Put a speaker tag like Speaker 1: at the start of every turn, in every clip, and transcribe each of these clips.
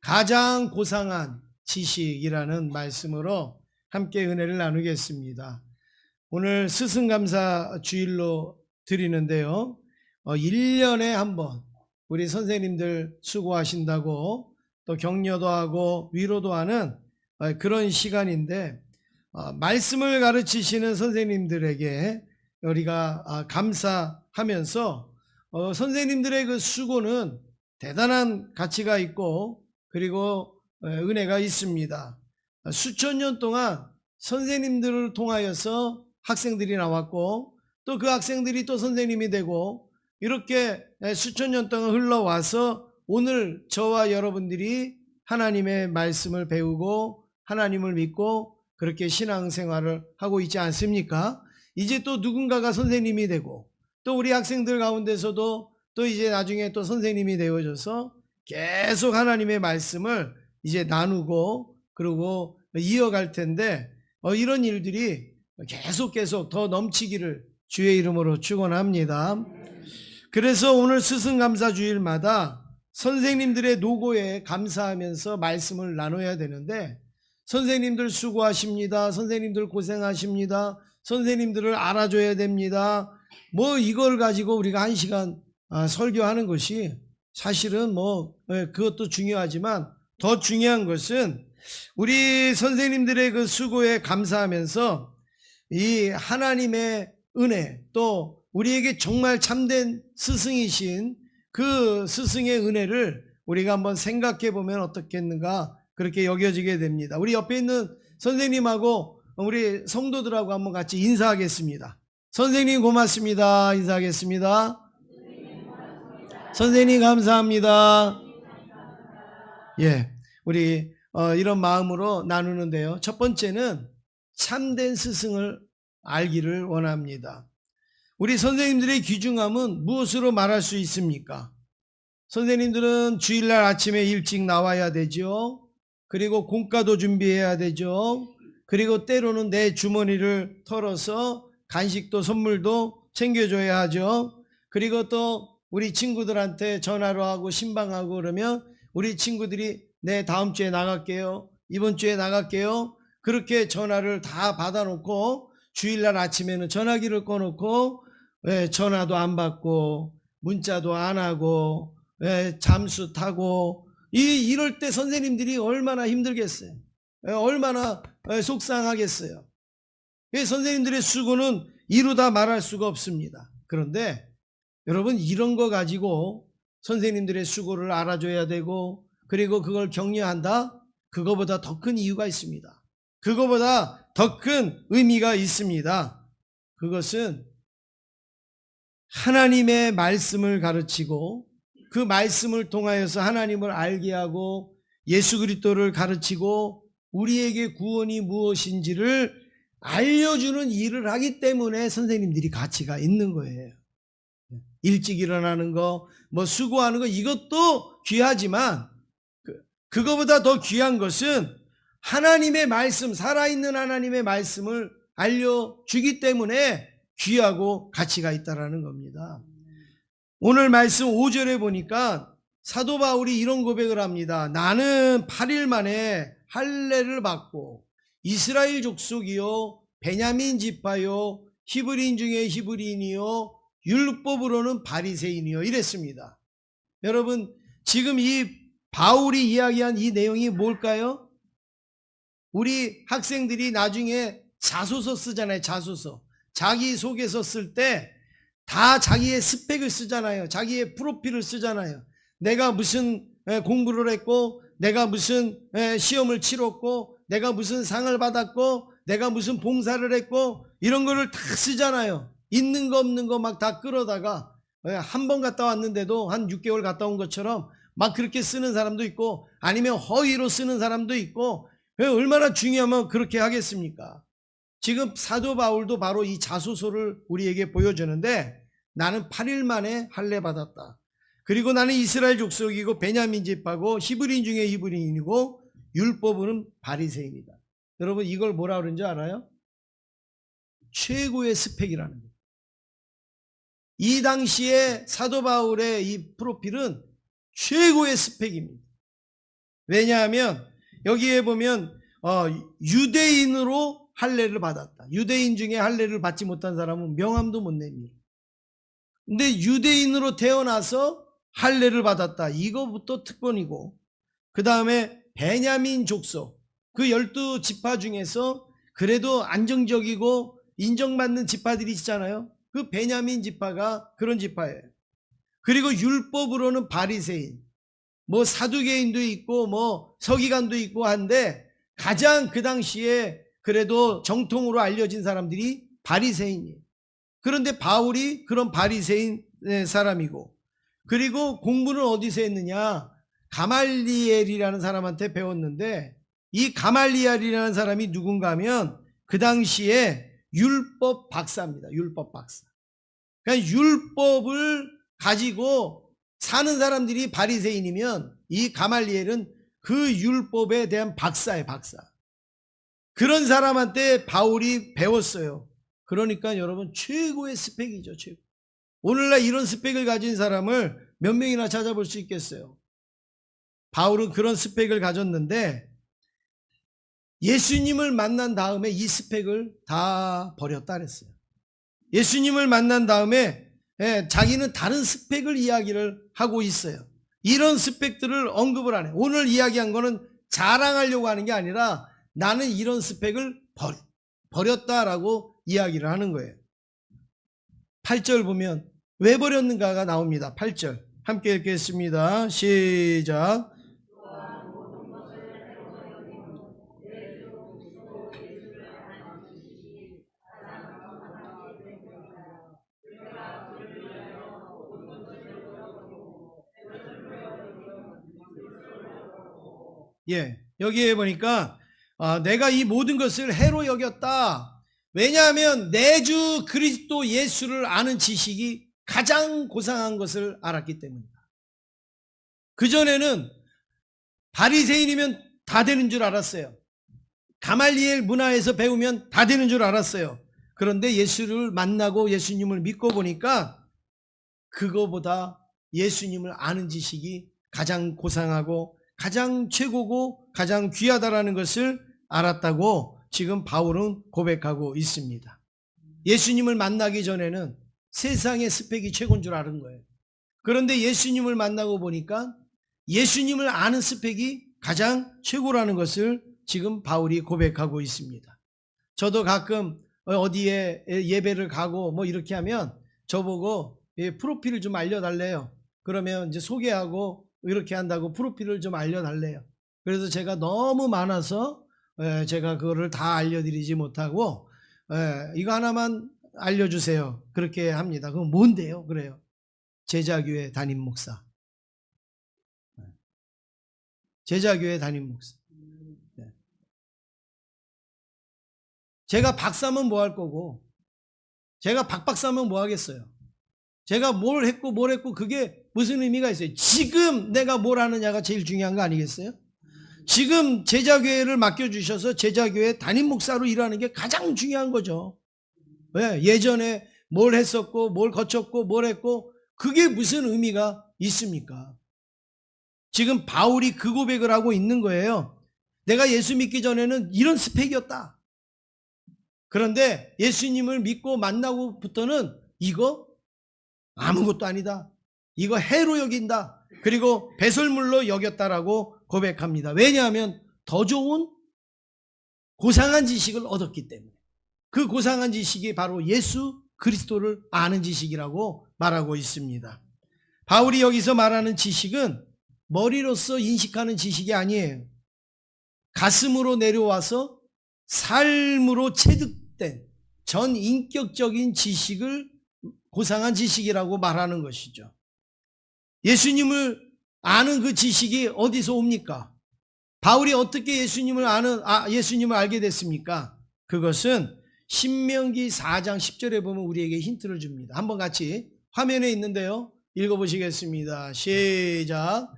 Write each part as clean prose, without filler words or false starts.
Speaker 1: 가장 고상한 지식이라는 말씀으로 함께 은혜를 나누겠습니다. 오늘 스승감사 주일로 드리는데요. 1년에 한 번 우리 선생님들 수고하신다고 또 격려도 하고 위로도 하는 그런 시간인데, 말씀을 가르치시는 선생님들에게 우리가 감사하면서 선생님들의 그 수고는 대단한 가치가 있고 그리고 은혜가 있습니다. 수천 년 동안 선생님들을 통하여서 학생들이 나왔고 또 그 학생들이 또 선생님이 되고 이렇게 수천 년 동안 흘러와서 오늘 저와 여러분들이 하나님의 말씀을 배우고 하나님을 믿고 그렇게 신앙생활을 하고 있지 않습니까? 이제 또 누군가가 선생님이 되고 또 우리 학생들 가운데서도 또 이제 나중에 또 선생님이 되어져서 계속 하나님의 말씀을 이제 나누고 그리고 이어갈 텐데, 이런 일들이 계속 더 넘치기를 주의 이름으로 축원합니다. 그래서 오늘 스승감사주일마다 선생님들의 노고에 감사하면서 말씀을 나눠야 되는데, 선생님들 수고하십니다. 선생님들 고생하십니다. 선생님들을 알아줘야 됩니다. 이걸 가지고 우리가 1시간 설교하는 것이 사실은 그것도 중요하지만 더 중요한 것은 우리 선생님들의 그 수고에 감사하면서 이 하나님의 은혜, 또 우리에게 정말 참된 스승이신 그 스승의 은혜를 우리가 한번 생각해 보면 어떻겠는가, 그렇게 여겨지게 됩니다. 우리 옆에 있는 선생님하고 우리 성도들하고 한번 같이 인사하겠습니다. 선생님 고맙습니다. 인사하겠습니다. 선생님 감사합니다. 예, 우리 이런 마음으로 나누는데요. 첫 번째는 참된 스승을 알기를 원합니다. 우리 선생님들의 귀중함은 무엇으로 말할 수 있습니까? 선생님들은 주일날 아침에 일찍 나와야 되죠. 그리고 공과도 준비해야 되죠. 그리고 때로는 내 주머니를 털어서 간식도 선물도 챙겨줘야 하죠. 그리고 또 우리 친구들한테 전화로 하고 신방하고 그러면 우리 친구들이 네, 다음 주에 나갈게요. 이번 주에 나갈게요. 그렇게 전화를 다 받아놓고 주일날 아침에는 전화기를 꺼놓고 전화도 안 받고 문자도 안 하고 잠수 타고 이럴 때 선생님들이 얼마나 힘들겠어요. 얼마나 속상하겠어요. 선생님들의 수고는 이루다 말할 수가 없습니다. 그런데 여러분, 이런 거 가지고 선생님들의 수고를 알아줘야 되고 그리고 그걸 격려한다? 그거보다 더 큰 이유가 있습니다. 그거보다 더 큰 의미가 있습니다. 그것은 하나님의 말씀을 가르치고 그 말씀을 통하여서 하나님을 알게 하고 예수 그리스도를 가르치고 우리에게 구원이 무엇인지를 알려주는 일을 하기 때문에 선생님들이 가치가 있는 거예요. 일찍 일어나는 거, 수고하는 거, 이것도 귀하지만 그거보다 더 귀한 것은 하나님의 말씀, 살아있는 하나님의 말씀을 알려주기 때문에 귀하고 가치가 있다라는 겁니다. 오늘 말씀 5절에 보니까 사도 바울이 이런 고백을 합니다. 나는 8일 만에 할례를 받고 이스라엘 족속이요 베냐민 지파요 히브리인 중에 히브리인이요 율법으로는 바리새인이요 이랬습니다. 여러분, 지금 이 바울이 이야기한 이 내용이 뭘까요? 우리 학생들이 나중에 자소서 쓰잖아요. 자소서. 자기소개서 쓸 때 다 자기의 스펙을 쓰잖아요. 자기의 프로필을 쓰잖아요. 내가 무슨 공부를 했고 내가 무슨 시험을 치렀고 내가 무슨 상을 받았고 내가 무슨 봉사를 했고 이런 거를 다 쓰잖아요. 있는 거 없는 거 막 다 끌어다가 한 번 갔다 왔는데도 한 6개월 갔다 온 것처럼 막 그렇게 쓰는 사람도 있고 아니면 허위로 쓰는 사람도 있고, 얼마나 중요하면 그렇게 하겠습니까? 지금 사도 바울도 바로 이 자소서를 우리에게 보여주는데, 나는 8일 만에 할례 받았다. 그리고 나는 이스라엘 족속이고 베냐민 지파고 히브리인 중에 히브리인이고 율법은 바리새인이다. 여러분, 이걸 뭐라 그러는지 알아요? 최고의 스펙이라는 거예요. 이 당시에 사도 바울의 이 프로필은 최고의 스펙입니다. 왜냐하면 여기에 보면 유대인으로 할례를 받았다. 유대인 중에 할례를 받지 못한 사람은 명함도 못 냅니다. 근데 유대인으로 태어나서 할례를 받았다. 이거부터 특권이고, 그 다음에 베냐민 족속, 그 12지파 중에서 그래도 안정적이고 인정받는 지파들이 있잖아요. 그 베냐민 지파가 그런 지파예요. 그리고 율법으로는 바리새인, 뭐 사두개인도 있고 뭐 서기관도 있고 한데, 가장 그 당시에 그래도 정통으로 알려진 사람들이 바리새인이에요. 그런데 바울이 그런 바리새인 사람이고, 그리고 공부는 어디서 했느냐? 가말리엘이라는 사람한테 배웠는데, 이 가말리엘이라는 사람이 누군가 하면 그 당시에 율법 박사입니다. 율법 박사. 그러니까 율법을 가지고 사는 사람들이 바리새인이면 이 가말리엘은 그 율법에 대한 박사예요, 박사. 그런 사람한테 바울이 배웠어요. 그러니까 여러분, 최고의 스펙이죠, 최고. 오늘날 이런 스펙을 가진 사람을 몇 명이나 찾아볼 수 있겠어요? 바울은 그런 스펙을 가졌는데, 예수님을 만난 다음에 이 스펙을 다 버렸다 그랬어요. 예수님을 만난 다음에 자기는 다른 스펙을 이야기를 하고 있어요. 이런 스펙들을 언급을 안 해요. 오늘 이야기한 거는 자랑하려고 하는 게 아니라 나는 이런 스펙을 버렸다라고 이야기를 하는 거예요. 8절 보면 왜 버렸는가가 나옵니다. 8절 함께 읽겠습니다. 시작. 여기에 보니까 내가 이 모든 것을 해로 여겼다. 왜냐하면 내 주 그리스도 예수를 아는 지식이 가장 고상한 것을 알았기 때문이다. 그전에는 바리새인이면 다 되는 줄 알았어요. 가말리엘 문화에서 배우면 다 되는 줄 알았어요. 그런데 예수를 만나고 예수님을 믿고 보니까 그거보다 예수님을 아는 지식이 가장 고상하고 가장 최고고 가장 귀하다라는 것을 알았다고 지금 바울은 고백하고 있습니다. 예수님을 만나기 전에는 세상의 스펙이 최고인 줄 아는 거예요. 그런데 예수님을 만나고 보니까 예수님을 아는 스펙이 가장 최고라는 것을 지금 바울이 고백하고 있습니다. 저도 가끔 어디에 예배를 가고 뭐 이렇게 하면 저보고 프로필을 좀 알려달래요. 그러면 이제 소개하고 이렇게 한다고 프로필을 좀 알려달래요. 그래서 제가 너무 많아서 제가 그거를 다 알려드리지 못하고 이거 하나만 알려주세요. 그렇게 합니다. 그럼 뭔데요? 그래요. 제자교회 담임 목사. 제자교회 담임 목사. 제가 박사면 뭐 할 거고, 제가 박박사면 뭐 하겠어요? 제가 뭘 했고 그게 무슨 의미가 있어요? 지금 내가 뭘 하느냐가 제일 중요한 거 아니겠어요? 지금 제자교회를 맡겨주셔서 제자교회 담임 목사로 일하는 게 가장 중요한 거죠. 왜? 예전에 뭘 했었고 뭘 거쳤고 뭘 했고 그게 무슨 의미가 있습니까? 지금 바울이 그 고백을 하고 있는 거예요. 내가 예수 믿기 전에는 이런 스펙이었다. 그런데 예수님을 믿고 만나고부터는 이거 아무것도 아니다. 이거 해로 여긴다. 그리고 배설물로 여겼다라고 고백합니다. 왜냐하면 더 좋은 고상한 지식을 얻었기 때문에. 그 고상한 지식이 바로 예수 그리스도를 아는 지식이라고 말하고 있습니다. 바울이 여기서 말하는 지식은 머리로서 인식하는 지식이 아니에요. 가슴으로 내려와서 삶으로 체득된 전 인격적인 지식을 고상한 지식이라고 말하는 것이죠. 예수님을 아는 그 지식이 어디서 옵니까? 바울이 어떻게 예수님을 알게 됐습니까? 그것은 신명기 4장 10절에 보면 우리에게 힌트를 줍니다. 한번 같이 화면에 있는데요. 읽어보시겠습니다. 시작.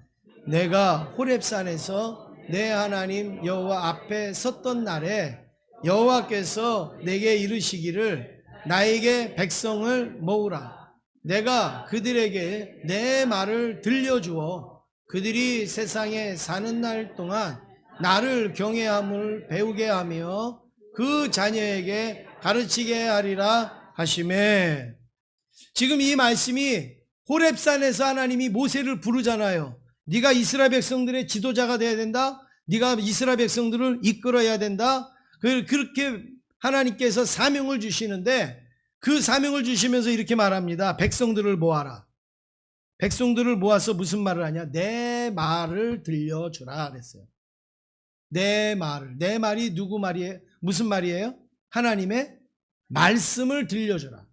Speaker 1: 내가 호렙산에서 내 하나님 여호와 앞에 섰던 날에 여호와께서 내게 이르시기를 나에게 백성을 모으라. 내가 그들에게 내 말을 들려주어 그들이 세상에 사는 날 동안 나를 경외함을 배우게 하며 그 자녀에게 가르치게 하리라 하시매. 지금 이 말씀이 호렙산에서 하나님이 모세를 부르잖아요. 네가 이스라엘 백성들의 지도자가 돼야 된다. 네가 이스라엘 백성들을 이끌어야 된다. 그렇게 하나님께서 사명을 주시는데 그 사명을 주시면서 이렇게 말합니다. 백성들을 모아라. 백성들을 모아서 무슨 말을 하냐? 내 말을 들려주라 그랬어요. 내 말을. 내 말이 누구 말이에요? 무슨 말이에요? 하나님의 말씀을 들려주라.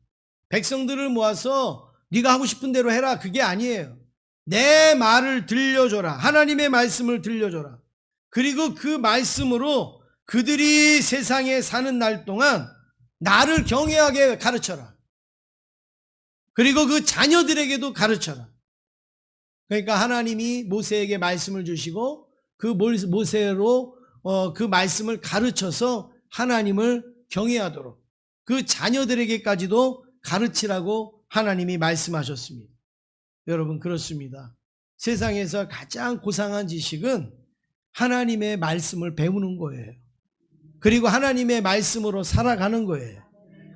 Speaker 1: 백성들을 모아서 네가 하고 싶은 대로 해라. 그게 아니에요. 내 말을 들려줘라. 하나님의 말씀을 들려줘라. 그리고 그 말씀으로 그들이 세상에 사는 날 동안 나를 경외하게 가르쳐라. 그리고 그 자녀들에게도 가르쳐라. 그러니까 하나님이 모세에게 말씀을 주시고 그 모세로 그 말씀을 가르쳐서 하나님을 경외하도록 그 자녀들에게까지도 가르치라고 하나님이 말씀하셨습니다. 여러분, 그렇습니다. 세상에서 가장 고상한 지식은 하나님의 말씀을 배우는 거예요. 그리고 하나님의 말씀으로 살아가는 거예요.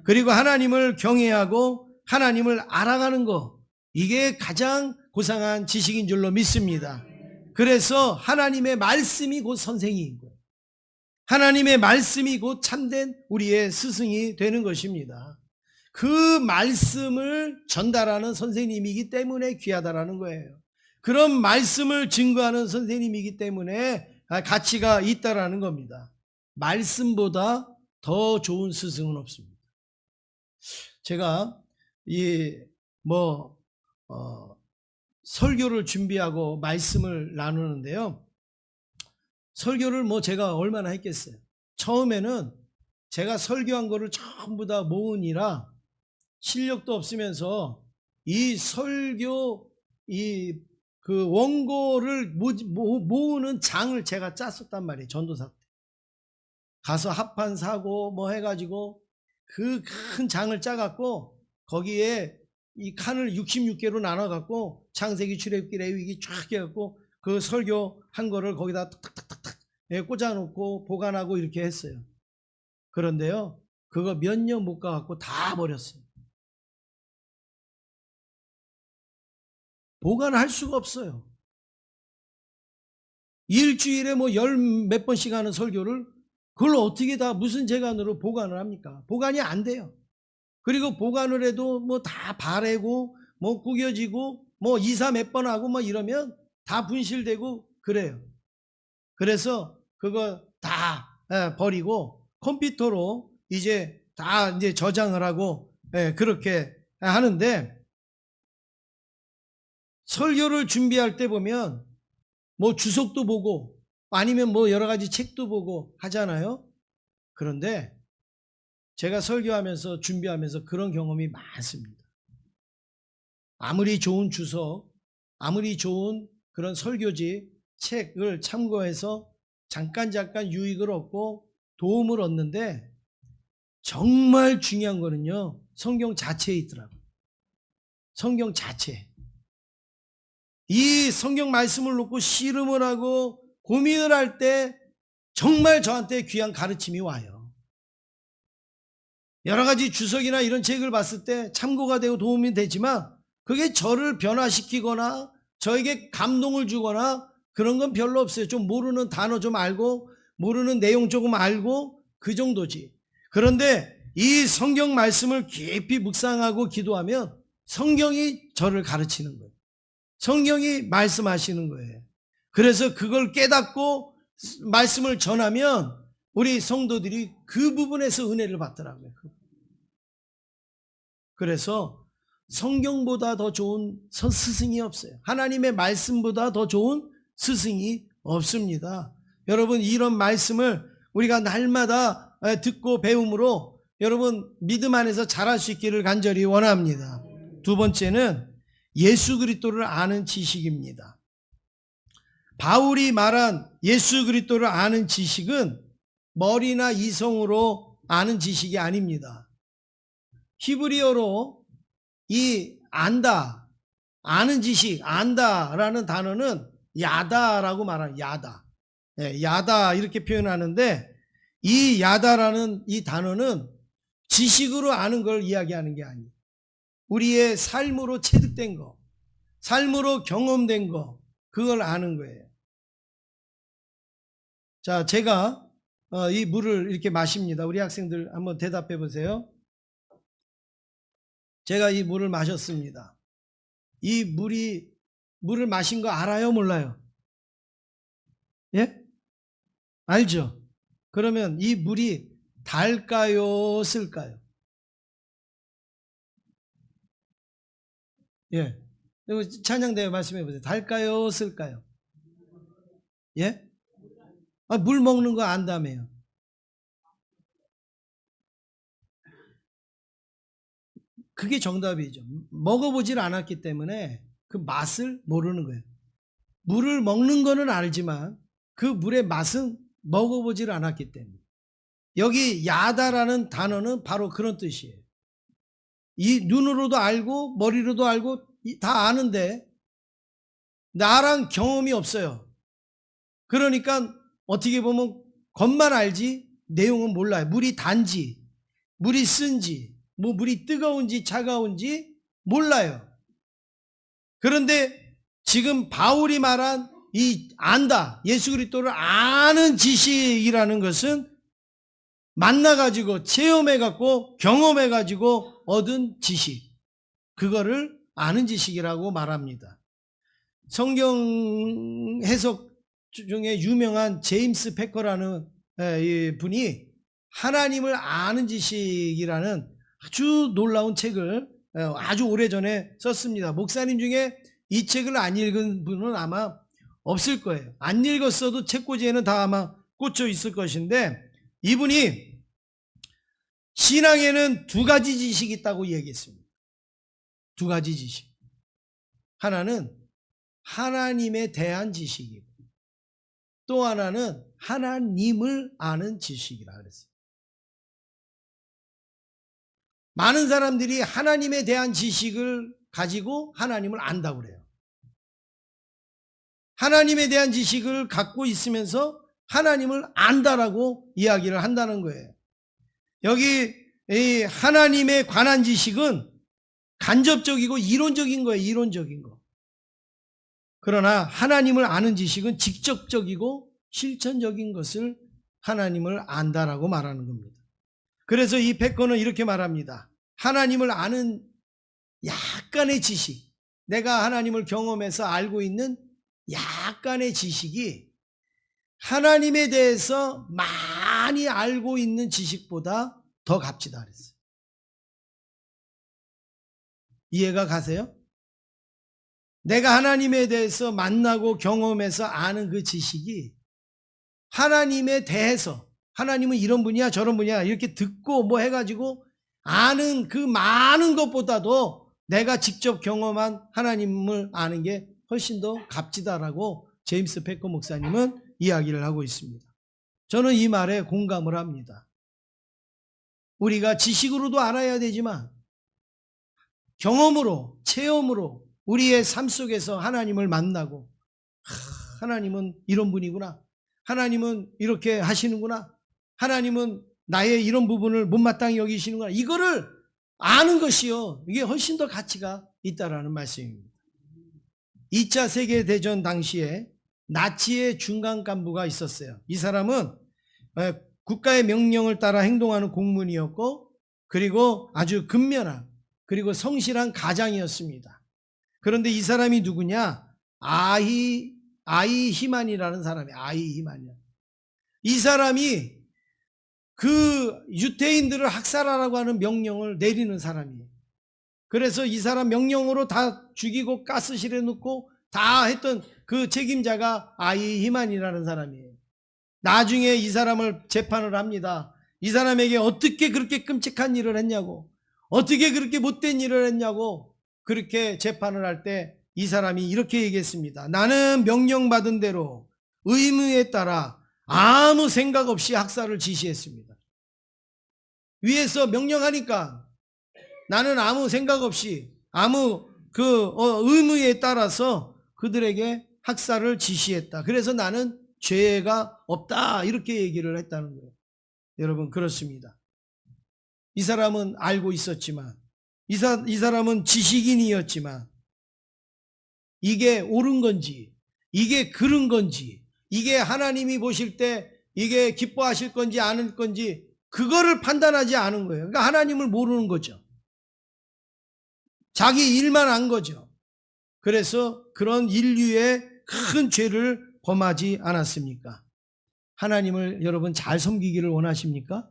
Speaker 1: 그리고 하나님을 경외하고 하나님을 알아가는 거, 이게 가장 고상한 지식인 줄로 믿습니다. 그래서 하나님의 말씀이 곧 선생인 거예요. 하나님의 말씀이 곧 참된 우리의 스승이 되는 것입니다. 그 말씀을 전달하는 선생님이기 때문에 귀하다라는 거예요. 그런 말씀을 증거하는 선생님이기 때문에 가치가 있다라는 겁니다. 말씀보다 더 좋은 스승은 없습니다. 제가 설교를 준비하고 말씀을 나누는데요. 설교를 제가 얼마나 했겠어요. 처음에는 제가 설교한 거를 전부 다 모으니라 실력도 없으면서 이 설교 그 원고를 모으는 장을 제가 짰었단 말이에요. 전도사 때. 가서 합판 사고 해가지고 그 큰 장을 짜갖고 거기에 이 칸을 66개로 나눠갖고 창세기, 출애굽기, 레위기 쫙 해갖고 그 설교한 거를 거기다 탁탁탁탁 꽂아놓고 보관하고 이렇게 했어요. 그런데요, 그거 몇 년 못 가갖고 다 버렸어요. 보관할 수가 없어요. 일주일에 열 몇 번씩 하는 설교를 그걸 어떻게 다 무슨 재간으로 보관을 합니까? 보관이 안 돼요. 그리고 보관을 해도 다 바래고 구겨지고 이사 몇 번 하고 이러면 다 분실되고 그래요. 그래서 그거 다 버리고 컴퓨터로 이제 다 저장을 하고 그렇게 하는데, 설교를 준비할 때 보면 주석도 보고 아니면 여러 가지 책도 보고 하잖아요. 그런데 제가 설교하면서 준비하면서 그런 경험이 많습니다. 아무리 좋은 주석, 아무리 좋은 그런 설교지 책을 참고해서 잠깐 유익을 얻고 도움을 얻는데, 정말 중요한 거는요, 성경 자체에 있더라고요. 성경 자체. 이 성경 말씀을 놓고 씨름을 하고 고민을 할 때 정말 저한테 귀한 가르침이 와요. 여러 가지 주석이나 이런 책을 봤을 때 참고가 되고 도움이 되지만 그게 저를 변화시키거나 저에게 감동을 주거나 그런 건 별로 없어요. 좀 모르는 단어 좀 알고 모르는 내용 조금 알고 그 정도지. 그런데 이 성경 말씀을 깊이 묵상하고 기도하면 성경이 저를 가르치는 거예요. 성경이 말씀하시는 거예요. 그래서 그걸 깨닫고 말씀을 전하면 우리 성도들이 그 부분에서 은혜를 받더라고요. 그래서 성경보다 더 좋은 스승이 없어요. 하나님의 말씀보다 더 좋은 스승이 없습니다. 여러분, 이런 말씀을 우리가 날마다 듣고 배움으로 여러분 믿음 안에서 자랄 수 있기를 간절히 원합니다. 두 번째는 예수 그리스도를 아는 지식입니다. 바울이 말한 예수 그리스도를 아는 지식은 머리나 이성으로 아는 지식이 아닙니다. 히브리어로 이 안다, 아는 지식, 안다라는 단어는 야다라고 말하는 야다. 예, 야다 이렇게 표현하는데 이 야다라는 이 단어는 지식으로 아는 걸 이야기하는 게 아니에요. 우리의 삶으로 체득된 거, 삶으로 경험된 거, 그걸 아는 거예요. 자, 제가 이 물을 이렇게 마십니다. 우리 학생들 한번 대답해 보세요. 제가 이 물을 마셨습니다. 이 물을 마신 거 알아요? 몰라요? 예? 알죠? 그러면 이 물이 달까요? 쓸까요? 예. 찬양대회 말씀해 보세요. 달까요? 쓸까요? 예? 아, 물 먹는 거 안다며요. 그게 정답이죠. 먹어보질 않았기 때문에 그 맛을 모르는 거예요. 물을 먹는 거는 알지만 그 물의 맛은 먹어보질 않았기 때문에. 여기 야다라는 단어는 바로 그런 뜻이에요. 이 눈으로도 알고 머리로도 알고 다 아는데 나랑 경험이 없어요. 그러니까 어떻게 보면 겉만 알지 내용은 몰라요. 물이 단지, 물이 쓴지, 뭐 물이 뜨거운지 차가운지 몰라요. 그런데 지금 바울이 말한 이 안다, 예수 그리스도를 아는 지식이라는 것은 만나가지고 체험해갖고 경험해가지고 얻은 지식, 그거를 아는 지식이라고 말합니다. 성경 해석 중에 유명한 제임스 패커라는 분이 하나님을 아는 지식이라는 아주 놀라운 책을 아주 오래전에 썼습니다. 목사님 중에 이 책을 안 읽은 분은 아마 없을 거예요. 안 읽었어도 책꽂이에는 다 아마 꽂혀 있을 것인데, 이분이 신앙에는 두 가지 지식이 있다고 얘기했습니다. 두 가지 지식. 하나는 하나님에 대한 지식이고 또 하나는 하나님을 아는 지식이라 그랬어요. 많은 사람들이 하나님에 대한 지식을 가지고 하나님을 안다고 그래요. 하나님에 대한 지식을 갖고 있으면서 하나님을 안다라고 이야기를 한다는 거예요. 여기 이 하나님에 관한 지식은 간접적이고 이론적인 거예요. 이론적인 거. 그러나 하나님을 아는 지식은 직접적이고 실천적인 것을 하나님을 안다라고 말하는 겁니다. 그래서 이 패커는 이렇게 말합니다. 하나님을 아는 약간의 지식, 내가 하나님을 경험해서 알고 있는 약간의 지식이 하나님에 대해서 많이 알고 있는 지식보다 더 값지다 그랬어요. 이해가 가세요? 내가 하나님에 대해서 만나고 경험해서 아는 그 지식이 하나님에 대해서, 하나님은 이런 분이야 저런 분이야 이렇게 듣고 뭐 해가지고 아는 그 많은 것보다도 내가 직접 경험한 하나님을 아는 게 훨씬 더 값지다라고 제임스 패커 목사님은 이야기를 하고 있습니다. 저는 이 말에 공감을 합니다. 우리가 지식으로도 알아야 되지만 경험으로, 체험으로 우리의 삶 속에서 하나님을 만나고, 하나님은 이런 분이구나, 하나님은 이렇게 하시는구나, 하나님은 나의 이런 부분을 못마땅히 여기시는구나, 이거를 아는 것이요, 이게 훨씬 더 가치가 있다라는 말씀입니다. 2차 세계대전 당시에 나치의 중간 간부가 있었어요. 이 사람은 국가의 명령을 따라 행동하는 공무원이었고, 그리고 아주 근면한, 그리고 성실한 가장이었습니다. 그런데 이 사람이 누구냐? 아이히만이라는 사람이에요. 아이히만이요. 이 사람이 그 유태인들을 학살하라고 하는 명령을 내리는 사람이에요. 그래서 이 사람 명령으로 다 죽이고 가스실에 넣고 다 했던 그 책임자가 아이히만이라는 사람이에요. 나중에 이 사람을 재판을 합니다. 이 사람에게 어떻게 그렇게 끔찍한 일을 했냐고, 어떻게 그렇게 못된 일을 했냐고 그렇게 재판을 할 때 이 사람이 이렇게 얘기했습니다. 나는 명령받은 대로 의무에 따라 아무 생각 없이 학살을 지시했습니다. 위에서 명령하니까 나는 아무 생각 없이 아무 의무에 따라서 그들에게 학살을 지시했다. 그래서 나는 죄가 없다. 이렇게 얘기를 했다는 거예요. 여러분, 그렇습니다. 이 사람은 알고 있었지만, 이 사람은 지식인이었지만, 이게 옳은 건지, 이게 그른 건지, 이게 하나님이 보실 때 이게 기뻐하실 건지 않을 건지, 그거를 판단하지 않은 거예요. 그러니까 하나님을 모르는 거죠. 자기 일만 한 거죠. 그래서 그런 인류의 큰 죄를 범하지 않았습니까? 하나님을 여러분 잘 섬기기를 원하십니까?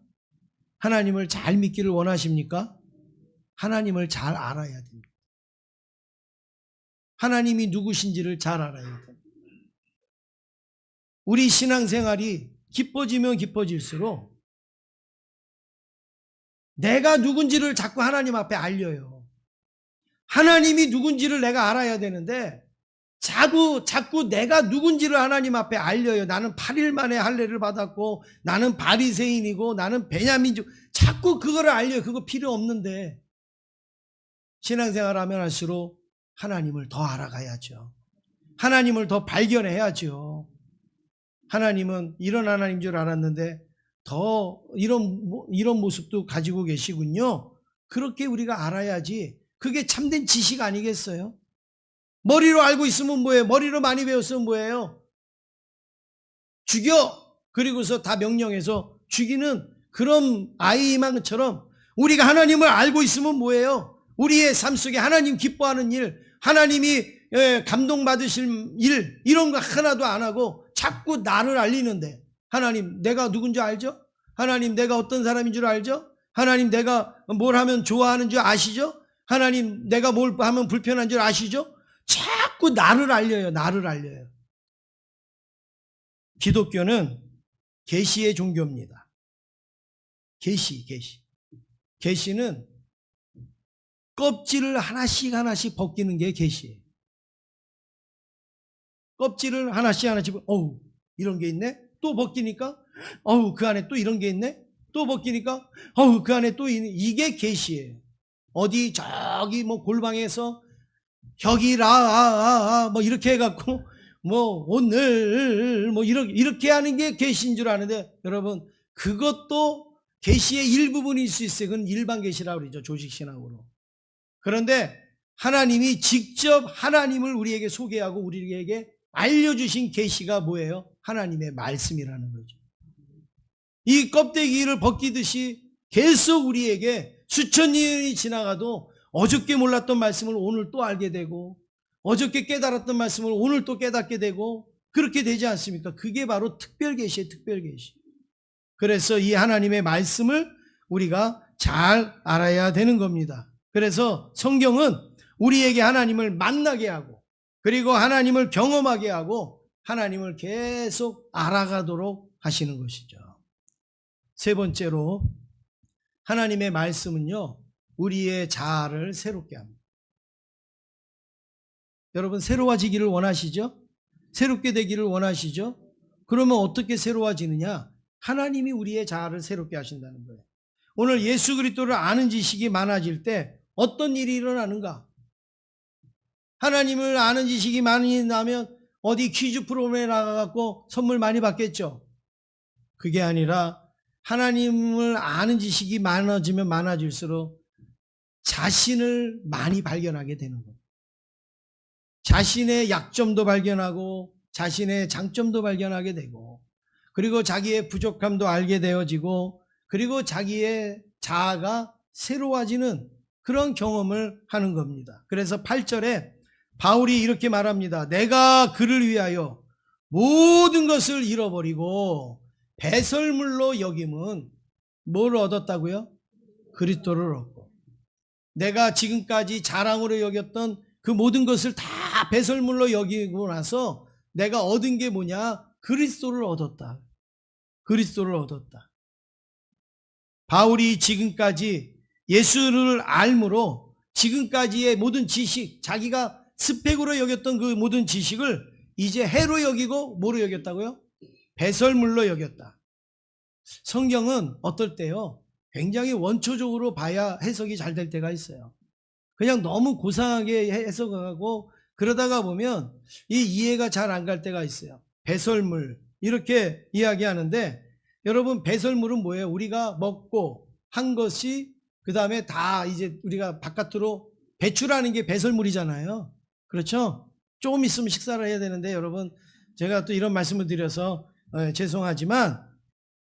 Speaker 1: 하나님을 잘 믿기를 원하십니까? 하나님을 잘 알아야 됩니다. 하나님이 누구신지를 잘 알아야 됩니다. 우리 신앙생활이 깊어지면 깊어질수록 내가 누군지를 자꾸 하나님 앞에 알려요. 하나님이 누군지를 내가 알아야 되는데 자꾸 내가 누군지를 하나님 앞에 알려요. 나는 8일 만에 할례를 받았고, 나는 바리새인이고, 나는 베냐민족, 자꾸 그거를 알려요. 그거 필요 없는데 신앙생활 하면 할수록 하나님을 더 알아가야죠. 하나님을 더 발견해야죠. 하나님은 이런 하나님인 줄 알았는데 더 이런 모습도 가지고 계시군요. 그렇게 우리가 알아야지. 그게 참된 지식 아니겠어요? 머리로 알고 있으면 뭐예요? 머리로 많이 배웠으면 뭐예요? 죽여! 그리고서 다 명령해서 죽이는 그런 아이만처럼 우리가 하나님을 알고 있으면 뭐예요? 우리의 삶 속에 하나님 기뻐하는 일, 하나님이 감동받으실 일, 이런 거 하나도 안 하고 자꾸 나를 알리는데, 하나님 내가 누군지 알죠? 하나님 내가 어떤 사람인 줄 알죠? 하나님 내가 뭘 하면 좋아하는 줄 아시죠? 하나님 내가 뭘 하면 불편한 줄 아시죠? 자꾸 나를 알려요. 나를 알려요. 기독교는 계시의 종교입니다. 계시. 계시는 껍질을 하나씩 벗기는 게 계시예요. 껍질을 하나씩 어우, 이런 게 있네? 또 벗기니까 어우, 그 안에 또 이런 게 있네? 또 벗기니까 어우, 그 안에 또 있네? 이게 계시예요. 어디 저기 뭐 골방에서 혁이라 뭐 이렇게 해갖고 뭐 오늘 뭐 이렇게 하는 게 계시인 줄 아는데, 여러분 그것도 계시의 일부분일 수 있어요. 그건 일반 계시라고 그러죠. 조직신학으로. 그런데 하나님이 직접 하나님을 우리에게 소개하고 우리에게 알려주신 계시가 뭐예요? 하나님의 말씀이라는 거죠. 이 껍데기를 벗기듯이 계속 우리에게 수천 년이 지나가도 어저께 몰랐던 말씀을 오늘 또 알게 되고, 어저께 깨달았던 말씀을 오늘 또 깨닫게 되고, 그렇게 되지 않습니까? 그게 바로 특별계시예요. 특별계시. 그래서 이 하나님의 말씀을 우리가 잘 알아야 되는 겁니다. 그래서 성경은 우리에게 하나님을 만나게 하고, 그리고 하나님을 경험하게 하고, 하나님을 계속 알아가도록 하시는 것이죠. 세 번째로, 하나님의 말씀은요, 우리의 자아를 새롭게 합니다. 여러분 새로워지기를 원하시죠? 새롭게 되기를 원하시죠? 그러면 어떻게 새로워지느냐? 하나님이 우리의 자아를 새롭게 하신다는 거예요. 오늘 예수 그리스도를 아는 지식이 많아질 때 어떤 일이 일어나는가? 하나님을 아는 지식이 많이 나면 어디 퀴즈 프로그램에 나가갖고 선물 많이 받겠죠? 그게 아니라 하나님을 아는 지식이 많아지면 많아질수록 자신을 많이 발견하게 되는 거예요. 자신의 약점도 발견하고 자신의 장점도 발견하게 되고, 그리고 자기의 부족함도 알게 되어지고, 그리고 자기의 자아가 새로워지는 그런 경험을 하는 겁니다. 그래서 8절에 바울이 이렇게 말합니다. 내가 그를 위하여 모든 것을 잃어버리고 배설물로 여김은 뭘 얻었다고요? 그리스도를 얻고, 내가 지금까지 자랑으로 여겼던 그 모든 것을 다 배설물로 여기고 나서 내가 얻은 게 뭐냐? 그리스도를 얻었다. 그리스도를 얻었다. 바울이 지금까지 예수를 알므로 지금까지의 모든 지식, 자기가 스펙으로 여겼던 그 모든 지식을 이제 해로 여기고 뭐로 여겼다고요? 배설물로 여겼다. 성경은 어떨 때요, 굉장히 원초적으로 봐야 해석이 잘 될 때가 있어요. 그냥 너무 고상하게 해석하고 그러다가 보면 이 이해가 잘 안 갈 때가 있어요. 배설물 이렇게 이야기하는데 여러분 배설물은 뭐예요? 우리가 먹고 한 것이 그 다음에 다 이제 우리가 바깥으로 배출하는 게 배설물이잖아요. 그렇죠? 조금 있으면 식사를 해야 되는데 여러분 제가 또 이런 말씀을 드려서 죄송하지만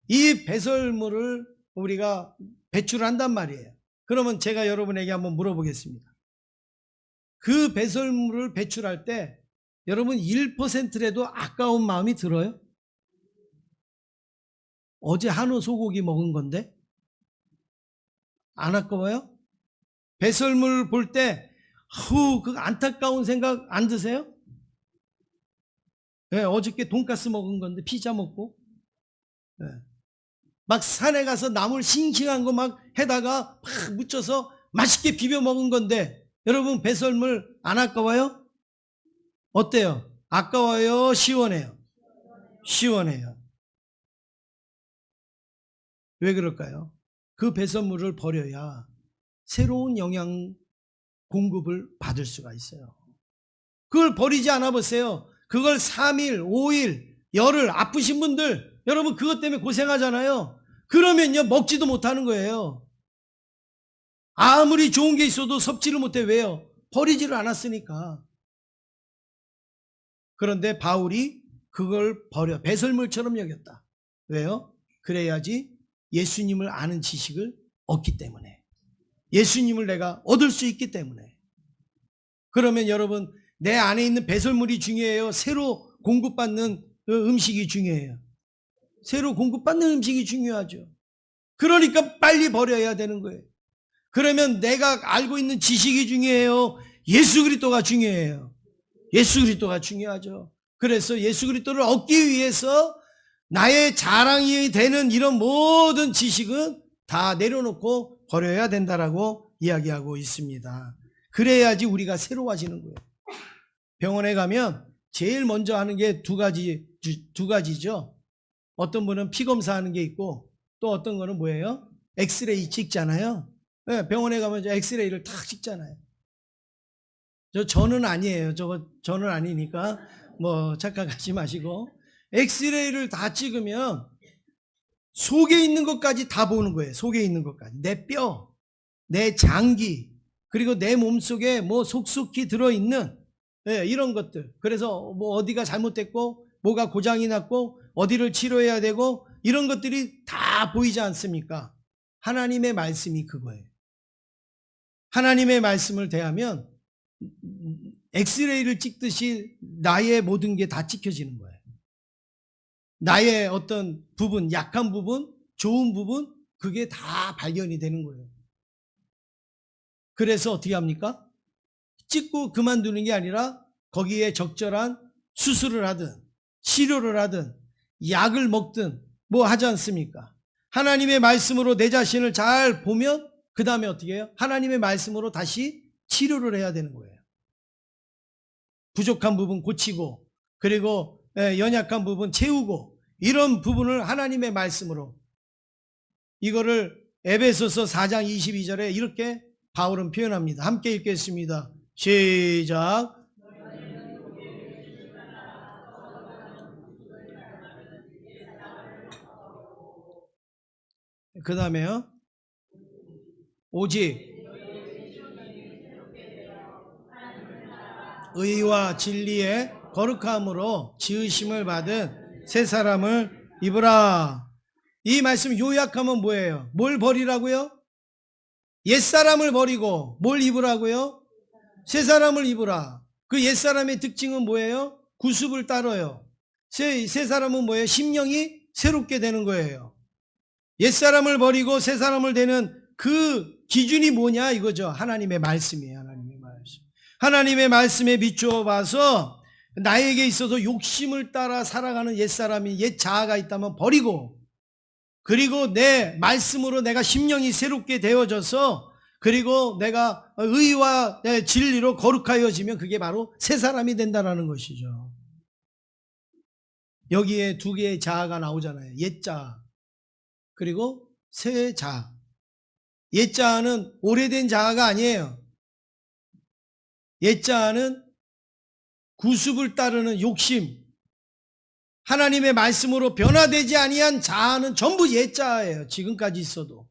Speaker 1: 이 배설물을 우리가 배출한단 말이에요. 그러면 제가 여러분에게 한번 물어보겠습니다. 그 배설물을 배출할 때 여러분 1%라도 아까운 마음이 들어요? 어제 한우 소고기 먹은 건데 안 아까워요? 배설물 볼 때 그 안타까운 생각 안 드세요? 네, 어저께 돈가스 먹은 건데 피자 먹고 네. 막 산에 가서 나물 싱싱한 거 막 해다가 막 묻혀서 맛있게 비벼 먹은 건데 여러분 배설물 안 아까워요? 어때요? 아까워요? 시원해요? 시원해요. 왜 그럴까요? 그 배설물을 버려야 새로운 영양 공급을 받을 수가 있어요. 그걸 버리지 않아 보세요. 그걸 3일, 5일, 열흘 아프신 분들 여러분 그것 때문에 고생하잖아요. 그러면요 먹지도 못하는 거예요. 아무리 좋은 게 있어도 섭취를 못해. 왜요? 버리지를 않았으니까. 그런데 바울이 그걸 버려 배설물처럼 여겼다. 왜요? 그래야지 예수님을 아는 지식을 얻기 때문에, 예수님을 내가 얻을 수 있기 때문에. 그러면 여러분 내 안에 있는 배설물이 중요해요? 새로 공급받는 음식이 중요해요? 새로 공급받는 음식이 중요하죠. 그러니까 빨리 버려야 되는 거예요. 그러면 내가 알고 있는 지식이 중요해요? 예수 그리스도가 중요해요? 예수 그리스도가 중요하죠. 그래서 예수 그리스도를 얻기 위해서 나의 자랑이 되는 이런 모든 지식은 다 내려놓고 버려야 된다라고 이야기하고 있습니다. 그래야지 우리가 새로워지는 거예요. 병원에 가면 제일 먼저 하는 게 두 가지죠. 어떤 분은 피 검사하는 게 있고 또 어떤 거는 뭐예요? 엑스레이 찍잖아요. 네, 병원에 가면 이제 엑스레이를 탁 찍잖아요. 저는 아니에요. 저는 아니니까 뭐 착각하지 마시고 엑스레이를 다 찍으면 속에 있는 것까지 다 보는 거예요. 속에 있는 것까지. 내 뼈, 내 장기, 그리고 내 몸속에 뭐 속속히 들어있는 이런 것들. 그래서 뭐 어디가 잘못됐고 뭐가 고장이 났고 어디를 치료해야 되고 이런 것들이 다 보이지 않습니까? 하나님의 말씀이 그거예요. 하나님의 말씀을 대하면 엑스레이를 찍듯이 나의 모든 게 다 찍혀지는 거예요. 나의 어떤 부분, 약한 부분, 좋은 부분, 그게 다 발견이 되는 거예요. 그래서 어떻게 합니까? 찍고 그만두는 게 아니라 거기에 적절한 수술을 하든 치료를 하든 약을 먹든 뭐 하지 않습니까? 하나님의 말씀으로 내 자신을 잘 보면 그 다음에 어떻게 해요? 하나님의 말씀으로 다시 치료를 해야 되는 거예요. 부족한 부분 고치고 그리고 연약한 부분 채우고 이런 부분을 하나님의 말씀으로, 이거를 에베소서 4장 22절에 이렇게 바울은 표현합니다. 함께 읽겠습니다. 시작. 그 다음에요. 오직 의와 진리의 거룩함으로 지으심을 받은 새 사람을 입으라. 이 말씀 요약하면 뭐예요? 뭘 버리라고요? 옛사람을 버리고 뭘 입으라고요? 새 사람을 입으라. 그 옛사람의 특징은 뭐예요? 구습을 따라요. 새 사람은 뭐예요? 심령이 새롭게 되는 거예요. 옛사람을 버리고 새 사람을 되는 그 기준이 뭐냐 이거죠. 하나님의 말씀이에요. 하나님의 말씀. 하나님의 말씀에 비추어 봐서 나에게 있어서 욕심을 따라 살아가는 옛사람이, 옛 자아가 있다면 버리고, 그리고 내 말씀으로 내가 심령이 새롭게 되어져서 그리고 내가 의와 진리로 거룩하여지면 그게 바로 새 사람이 된다는 것이죠. 여기에 두 개의 자아가 나오잖아요. 옛 자아 그리고 새 자아. 옛 자아는 오래된 자아가 아니에요. 옛 자아는 구습을 따르는 욕심, 하나님의 말씀으로 변화되지 아니한 자아는 전부 옛자아예요. 지금까지 있어도.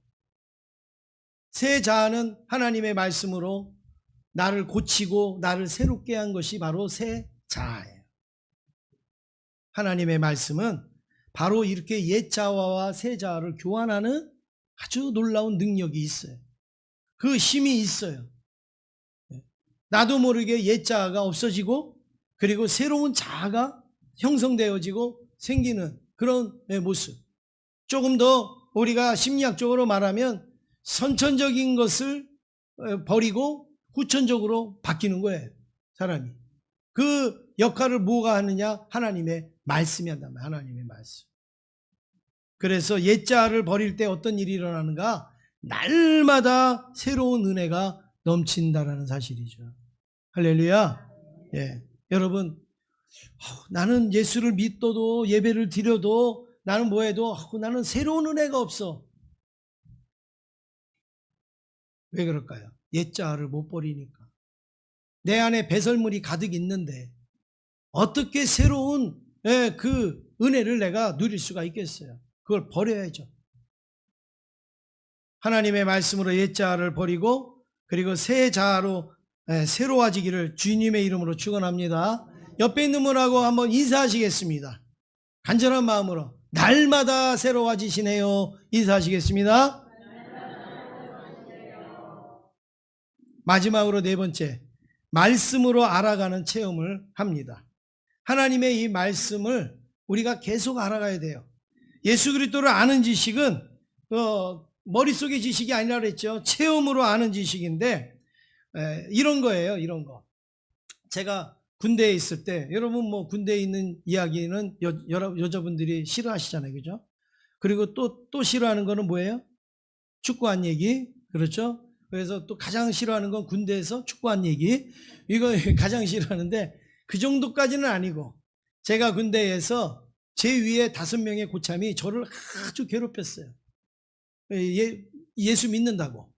Speaker 1: 새 자아는 하나님의 말씀으로 나를 고치고 나를 새롭게 한 것이 바로 새 자아예요. 하나님의 말씀은 바로 이렇게 옛 자아와 새 자아를 교환하는 아주 놀라운 능력이 있어요. 그 힘이 있어요. 나도 모르게 옛 자아가 없어지고 그리고 새로운 자아가 형성되어지고 생기는 그런 모습. 조금 더 우리가 심리학적으로 말하면 선천적인 것을 버리고 후천적으로 바뀌는 거예요. 사람이. 그 역할을 뭐가 하느냐? 하나님의 말씀이 한단 말이에요. 하나님의 말씀. 그래서 옛자를 버릴 때 어떤 일이 일어나는가? 날마다 새로운 은혜가 넘친다라는 사실이죠. 할렐루야. 예. 여러분, 나는 예수를 믿어도 예배를 드려도 나는 뭐해도 나는 새로운 은혜가 없어. 왜 그럴까요? 옛자를 못 버리니까. 내 안에 배설물이 가득 있는데 어떻게 새로운 그 은혜를 내가 누릴 수가 있겠어요? 그걸 버려야죠. 하나님의 말씀으로 옛자를 버리고 그리고 새 자아로 새로워지기를 주님의 이름으로 축원합니다. 옆에 있는 분하고 한번 인사하시겠습니다. 간절한 마음으로 날마다 새로워지시네요. 인사하시겠습니다. 마지막으로 네 번째, 말씀으로 알아가는 체험을 합니다. 하나님의 이 말씀을 우리가 계속 알아가야 돼요. 예수 그리스도를 아는 지식은 머릿속의 지식이 아니라 그랬죠. 체험으로 아는 지식인데 이런 거예요. 이런 거. 제가 군대에 있을 때, 여러분 뭐 군대에 있는 이야기는 여자분들이 싫어하시잖아요. 그죠? 그리고 또 싫어하는 거는 뭐예요? 축구한 얘기. 그렇죠? 그래서 또 가장 싫어하는 건 군대에서 축구한 얘기. 이거 가장 싫어하는데 그 정도까지는 아니고, 제가 군대에서 제 위에 5명의 고참이 저를 아주 괴롭혔어요. 예수 믿는다고.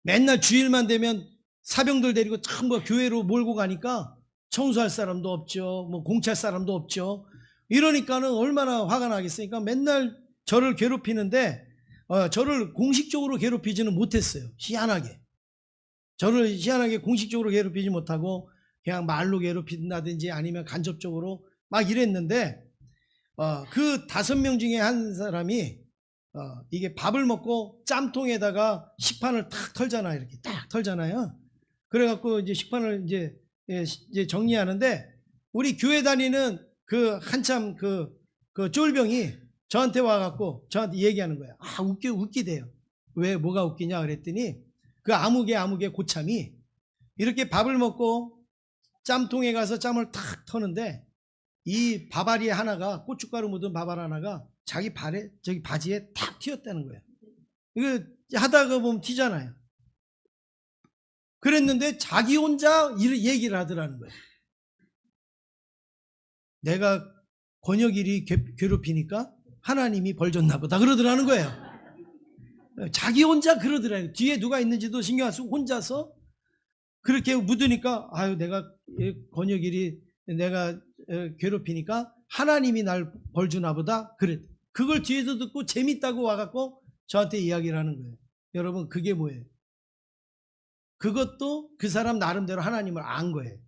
Speaker 1: 맨날 주일만 되면 사병들 데리고 전부 교회로 몰고 가니까 청소할 사람도 없죠. 뭐 공차할 사람도 없죠. 이러니까는 얼마나 화가 나겠습니까? 맨날 저를 괴롭히는데 저를 공식적으로 괴롭히지는 못했어요. 희한하게. 저를 희한하게 공식적으로 괴롭히지 못하고 그냥 말로 괴롭힌다든지 아니면 간접적으로 막 이랬는데 그 5명 중에 한 사람이 이게 밥을 먹고 짬통에다가 식판을 탁 털잖아요. 이렇게 딱 털잖아요. 그래갖고 이제 식판을 이제 정리하는데 우리 교회 다니는 그 한참 그 쫄병이 저한테 와갖고 저한테 얘기하는 거예요. 웃기대요. 왜 뭐가 웃기냐 그랬더니 그 아무개 고참이 이렇게 밥을 먹고 짬통에 가서 짬을 탁 터는데 이 밥알이 하나가 고춧가루 묻은 밥알 하나가 자기 저기 바지에 탁 튀었다는 거예요. 이거 하다가 보면 튀잖아요. 그랬는데 자기 혼자 얘기를 하더라는 거예요. 내가 권혁일이 괴롭히니까 하나님이 벌 줬나 보다 그러더라는 거예요. 자기 혼자 그러더라고요. 뒤에 누가 있는지도 신경 안 쓰고 혼자서 그렇게 묻으니까 내가 권혁일이 내가 괴롭히니까 하나님이 날 벌 주나 보다 그랬. 그걸 뒤에서 듣고 재밌다고 와갖고 저한테 이야기를 하는 거예요. 여러분 그게 뭐예요? 그것도 그 사람 나름대로 하나님을 안 거예요.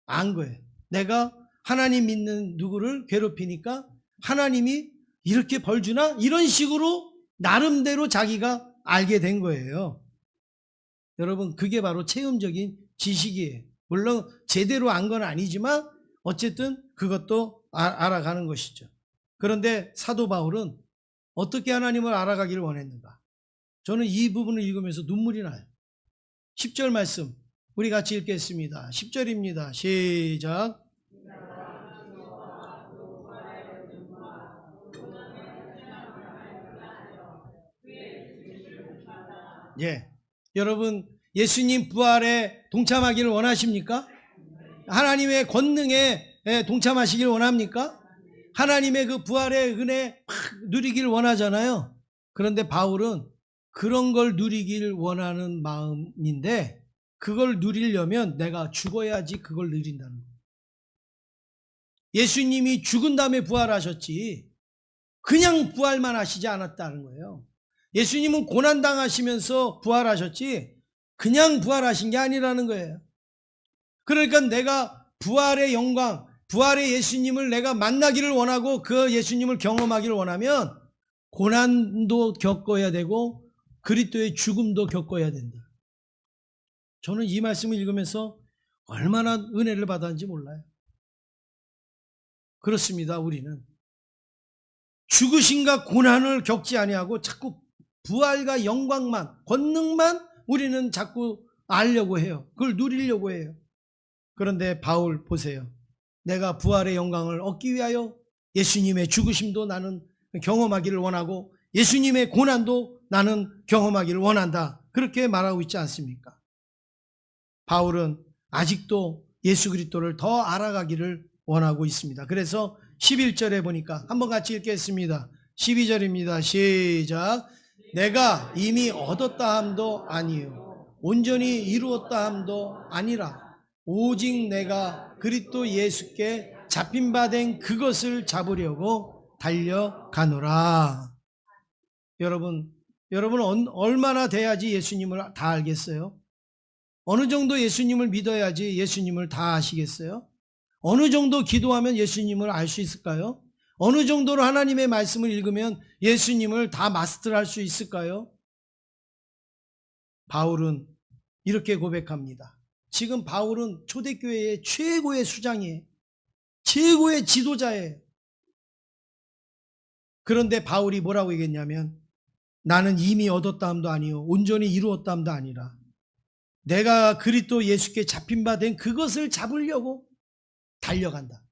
Speaker 1: 안 거예요. 내가 하나님 믿는 누구를 괴롭히니까 하나님이 이렇게 벌 주나? 이런 식으로 나름대로 자기가 알게 된 거예요. 여러분 그게 바로 체험적인 지식이에요. 물론 제대로 안 건 아니지만 어쨌든 그것도 알아가는 것이죠. 그런데 사도 바울은 어떻게 하나님을 알아가기를 원했는가? 저는 이 부분을 읽으면서 눈물이 나요. 10절 말씀 우리 같이 읽겠습니다. 10절입니다. 시작. 예, 여러분 예수님 부활에 동참하기를 원하십니까? 하나님의 권능에 동참하시길 원합니까? 하나님의 그 부활의 은혜 누리길 원하잖아요. 그런데 바울은 그런 걸 누리길 원하는 마음인데 그걸 누리려면 내가 죽어야지 그걸 누린다는 거예요. 예수님이 죽은 다음에 부활하셨지 그냥 부활만 하시지 않았다는 거예요. 예수님은 고난당하시면서 부활하셨지 그냥 부활하신 게 아니라는 거예요. 그러니까 내가 부활의 영광, 부활의 예수님을 내가 만나기를 원하고 그 예수님을 경험하기를 원하면 고난도 겪어야 되고 그리스도의 죽음도 겪어야 된다. 저는 이 말씀을 읽으면서 얼마나 은혜를 받았는지 몰라요. 그렇습니다. 우리는 죽으심과 고난을 겪지 아니하고 자꾸 부활과 영광만, 권능만 우리는 자꾸 알려고 해요. 그걸 누리려고 해요. 그런데 바울 보세요. 내가 부활의 영광을 얻기 위하여 예수님의 죽으심도 나는 경험하기를 원하고 예수님의 고난도 나는 경험하기를 원한다. 그렇게 말하고 있지 않습니까? 바울은 아직도 예수 그리스도를 더 알아가기를 원하고 있습니다. 그래서 11절에 보니까 한번 같이 읽겠습니다. 12절입니다. 시작. 내가 이미 얻었다 함도 아니요 온전히 이루었다 함도 아니라 오직 내가 그리스도 예수께 잡힌 바 된 그것을 잡으려고 달려가노라. 여러분 얼마나 돼야지 예수님을 다 알겠어요? 어느 정도 예수님을 믿어야지 예수님을 다 아시겠어요? 어느 정도 기도하면 예수님을 알 수 있을까요? 어느 정도로 하나님의 말씀을 읽으면 예수님을 다 마스터할 수 있을까요? 바울은 이렇게 고백합니다. 지금 바울은 초대교회의 최고의 수장이에요. 최고의 지도자예요. 그런데 바울이 뭐라고 얘기했냐면 나는 이미 얻었다 함도 아니요 온전히 이루었다 함도 아니라 내가 그리스도 예수께 잡힌 바 된 그것을 잡으려고 달려간다.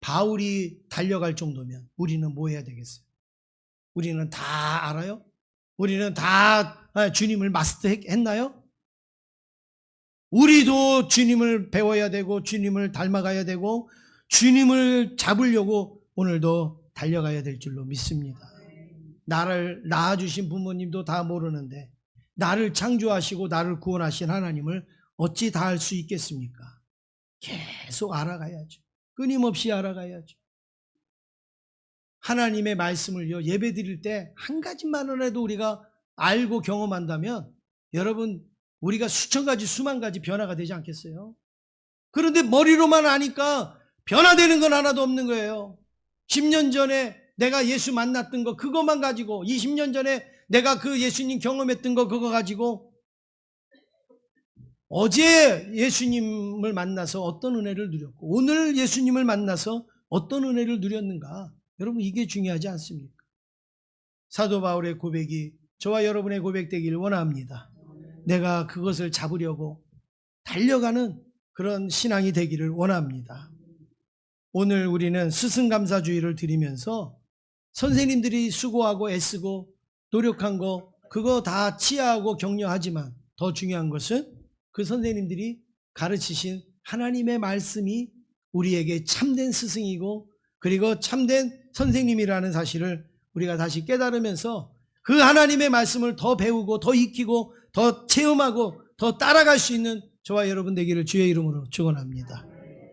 Speaker 1: 바울이 달려갈 정도면 우리는 뭐 해야 되겠어요? 우리는 다 알아요? 우리는 다 주님을 마스터했나요? 우리도 주님을 배워야 되고 주님을 닮아가야 되고 주님을 잡으려고 오늘도 달려가야 될 줄로 믿습니다. 나를 낳아주신 부모님도 다 모르는데 나를 창조하시고 나를 구원하신 하나님을 어찌 다 알 수 있겠습니까? 계속 알아가야죠. 끊임없이 알아가야죠. 하나님의 말씀을요 예배 드릴 때 한 가지만이라도 우리가 알고 경험한다면 여러분 우리가 수천 가지 수만 가지 변화가 되지 않겠어요? 그런데 머리로만 아니까 변화되는 건 하나도 없는 거예요. 10년 전에 내가 예수 만났던 거 그것만 가지고 20년 전에 내가 그 예수님 경험했던 거 그거 가지고 어제 예수님을 만나서 어떤 은혜를 누렸고 오늘 예수님을 만나서 어떤 은혜를 누렸는가 여러분 이게 중요하지 않습니까? 사도 바울의 고백이 저와 여러분의 고백되기를 원합니다. 내가 그것을 잡으려고 달려가는 그런 신앙이 되기를 원합니다. 오늘 우리는 스승감사주의를 드리면서 선생님들이 수고하고 애쓰고 노력한 거 그거 다 치하하고 격려하지만 더 중요한 것은 그 선생님들이 가르치신 하나님의 말씀이 우리에게 참된 스승이고 그리고 참된 선생님이라는 사실을 우리가 다시 깨달으면서 그 하나님의 말씀을 더 배우고 더 익히고 더 체험하고 더 따라갈 수 있는 저와 여러분 되기를 주의 이름으로 축원합니다.